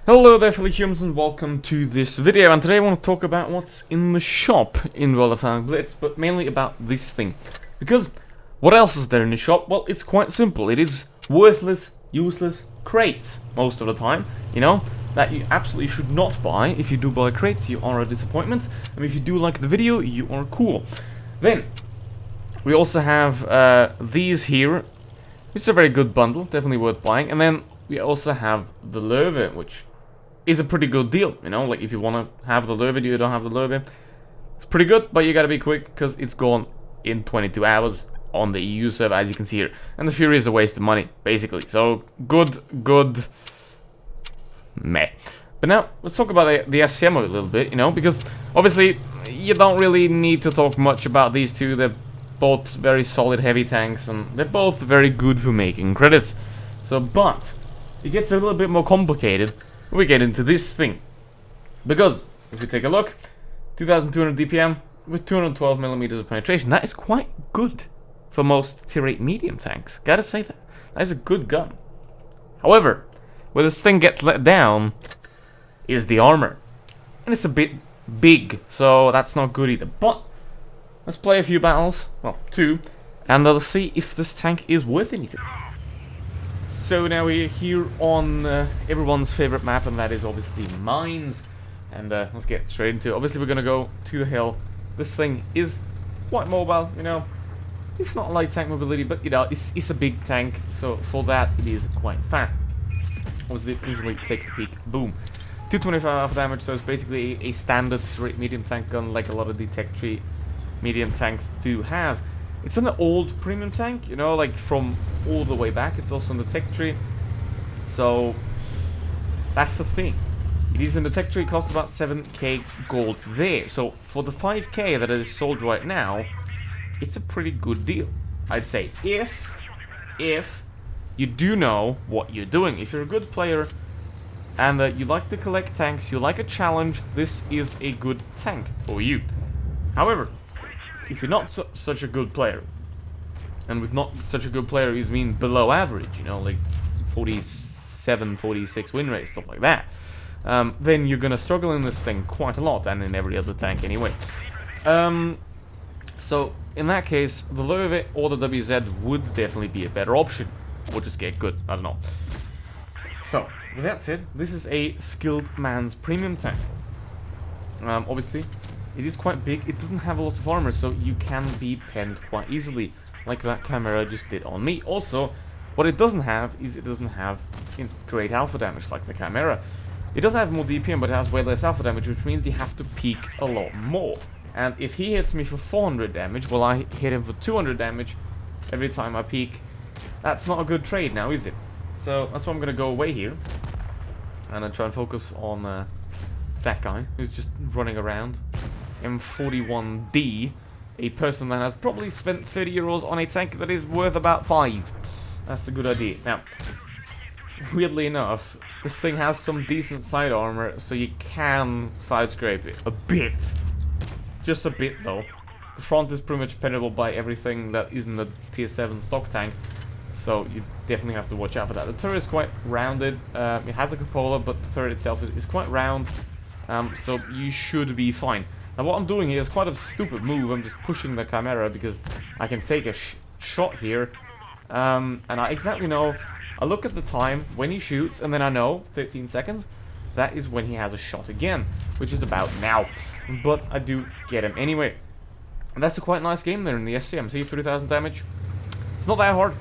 Hello there fellow humans and welcome to this video, and today I want to talk about what's in the shop in WoT Blitz, but mainly about this thing. Because what else is there in the shop? Well, it's quite simple. It is worthless, useless crates most of the time, you know, that you absolutely should not buy. If you do buy crates, you are a disappointment, and if you do like the video, you are cool. Then we also have these here, which is a very good bundle, definitely worth buying, and then we also have the Löwe, which is a pretty good deal, you know, like if you want to have the Löwe, you don't have the Löwe. It's pretty good, but you gotta be quick, because it's gone in 22 hours on the EU server, as you can see here. And the Fury is a waste of money, basically. So, good, meh. But now, let's talk about the FCM a little bit, you know, because obviously, you don't really need to talk much about these two. They're both very solid heavy tanks, and they're both very good for making credits. So, but it gets a little bit more complicated when we get into this thing. Because, if we take a look, 2200 DPM with 212mm of penetration. That is quite good for most tier 8 medium tanks. Gotta say that. That is a good gun. However, where this thing gets let down is the armor. And it's a bit big, so that's not good either. But, let's play a few battles, well, 2, and let's see if this tank is worth anything. So now we're here on everyone's favorite map, and that is obviously mines. And let's get straight into it. Obviously we're gonna go to the hill. This thing is quite mobile, you know. It's not light tank mobility, but you know, it's a big tank, so for that it is quite fast. Obviously easily take the peak. Boom. 225 damage, so it's basically a standard medium tank gun like a lot of the Tech Tree medium tanks do have. It's an old premium tank, you know, like from all the way back. It's also in the Tech Tree. So, that's the thing. It is in the Tech Tree, it costs about 7k gold there. So, for the 5k that it is sold right now, it's a pretty good deal, I'd say. If you do know what you're doing. If you're a good player and you like to collect tanks, you like a challenge, this is a good tank for you. However, if you're not such a good player, and with not such a good player, you mean below average, you know, like 47, 46 win rate, stuff like that, then you're gonna struggle in this thing quite a lot, and in every other tank anyway. So, in that case, the Löwe or the WZ would definitely be a better option. Or just get good, I don't know. So, with that said, this is a skilled man's premium tank. Obviously, it is quite big. It doesn't have a lot of armor, so you can be penned quite easily, like that camera just did on me. Also, what it doesn't have is it doesn't have great alpha damage like the camera. It does have more DPM, but it has way less alpha damage, which means you have to peek a lot more. And if he hits me for 400 damage, well, I hit him for 200 damage every time I peek. That's not a good trade now, is it? So that's why I'm gonna go away here, and I try and focus on that guy who's just running around. M41D, a person that has probably spent 30 euros on a tank that is worth about 5. That's a good idea. Now, weirdly enough, this thing has some decent side armor, so you can side scrape it a bit. Just a bit, though. The front is pretty much penetrable by everything that isn't the tier 7 stock tank, so you definitely have to watch out for that. The turret is quite rounded. It has a cupola, but the turret itself is quite round, so you should be fine. Now what I'm doing here is quite a stupid move. I'm just pushing the camera because I can take a shot here. And I exactly know, I look at the time when he shoots, and then I know, 13 seconds, that is when he has a shot again, which is about now. But I do get him anyway. And that's a quite nice game there in the FCM. See, 3000 damage. It's not that hard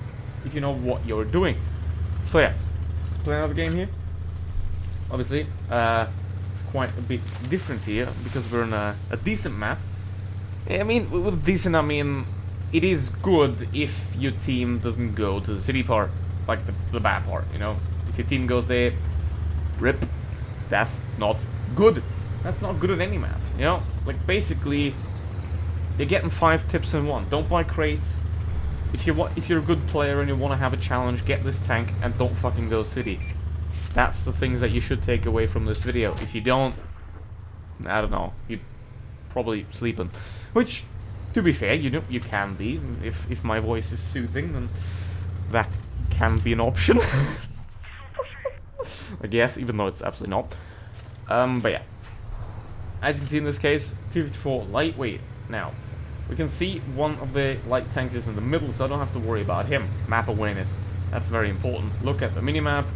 if you know what you're doing. So yeah, let's play another game here. Obviously, quite a bit different here because we're on a decent map. I mean, with decent, I mean it is good if your team doesn't go to the city part, like the bad part, you know. If your team goes there, rip, that's not good. That's not good at any map, you know. Like basically, you're getting 5 tips in one. Don't buy crates. If you're a good player and you want to have a challenge, get this tank and don't fucking go city. That's the things that you should take away from this video. If you don't, I don't know, you're probably sleeping. Which, to be fair, you know, you can be. If my voice is soothing, then that can be an option. I guess, even though it's absolutely not. But yeah. As you can see in this case, T-54 lightweight. Now, we can see one of the light tanks is in the middle, so I don't have to worry about him. Map awareness. That's very important. Look at the minimap.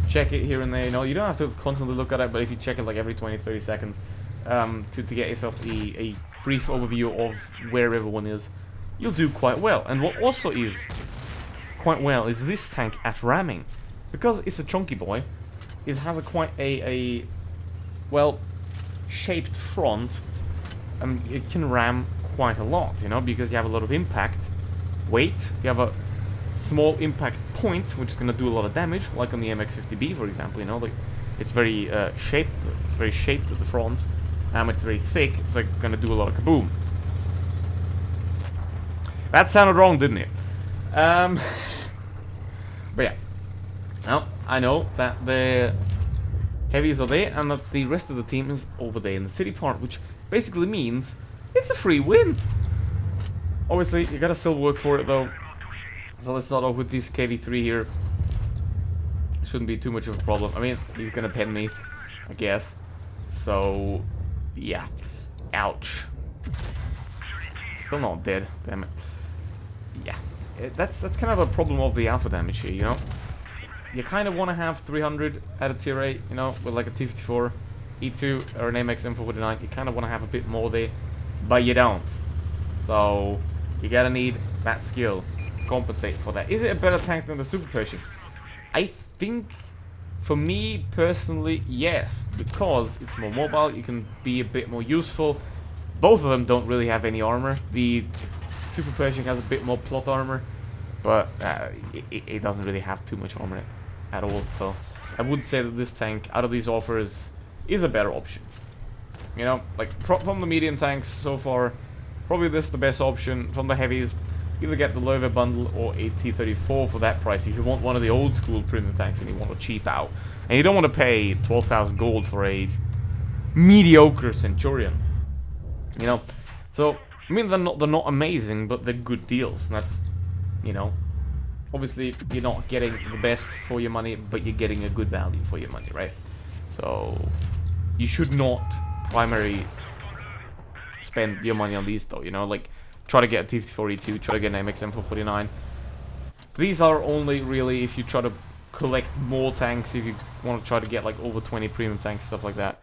Check it here and there. You know, you don't have to constantly look at it, but if you check it like every 20-30 seconds to get yourself a brief overview of where everyone is, you'll do quite well. And what also is quite well is this tank at ramming. Because it's a chunky boy, it has quite a well, shaped front. It can ram quite a lot, you know, because you have a lot of impact weight. You have a small impact point, which is going to do a lot of damage, like on the MX-50B, for example, you know, like, it's very shaped, at the front, it's very thick, it's like going to do a lot of kaboom. That sounded wrong, didn't it? But yeah, well, I know that the heavies are there, and that the rest of the team is over there in the city part, which basically means it's a free win. Obviously, you gotta still work for it, though. So let's start off with this KV3 here. Shouldn't be too much of a problem. I mean, he's gonna pen me, I guess. So, yeah. Ouch. Still not dead, damn it. Yeah. That's kind of a problem of the alpha damage here, you know? You kind of want to have 300 at a tier 8, you know, with like a T-54, E2, or an MX M449. You kind of want to have a bit more there, but you don't. So, you gotta need that skill to compensate for that. Is it a better tank than the Super Pershing? I think, for me personally, yes, because it's more mobile, you can be a bit more useful. Both of them don't really have any armor. The Super Pershing has a bit more plot armor, but it doesn't really have too much armor at all. So I would say that this tank, out of these offers, is a better option. You know, like from the medium tanks so far, probably this is the best option. From the heavies, either get the Loewe bundle or a T-34 for that price if you want one of the old school premium tanks and you want to cheap out. And you don't want to pay 12,000 gold for a mediocre Centurion. You know, so I mean they're not amazing, but they're good deals. And that's, you know, obviously you're not getting the best for your money, but you're getting a good value for your money, right? So you should not primarily spend your money on these though. You know, like try to get a T-54E2, try to get an MX M449. These are only really if you try to collect more tanks. If you want to try to get like over 20 premium tanks, stuff like that,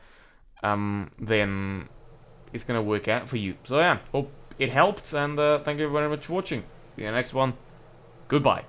then it's gonna work out for you. So yeah, hope it helped, and thank you very much for watching. See you in the next one. Goodbye.